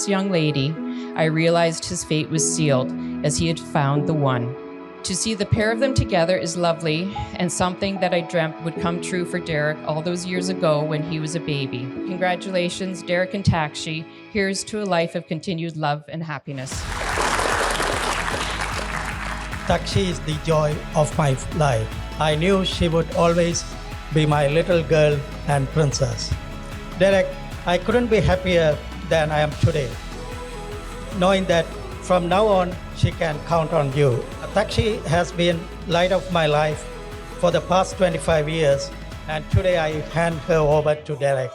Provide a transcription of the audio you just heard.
this young lady, I realized his fate was sealed, as he had found the one. To see the pair of them together is lovely, and something that I dreamt would come true for Derek all those years ago when he was a baby. Congratulations, Derek and Takshi. Here's to a life of continued love and happiness. Takshi is the joy of my life. I knew she would always be my little girl and princess. Derek, I couldn't be happier than I am today, knowing that from now on, she can count on you. Takshi has been light of my life for the past 25 years, and today I hand her over to Derek.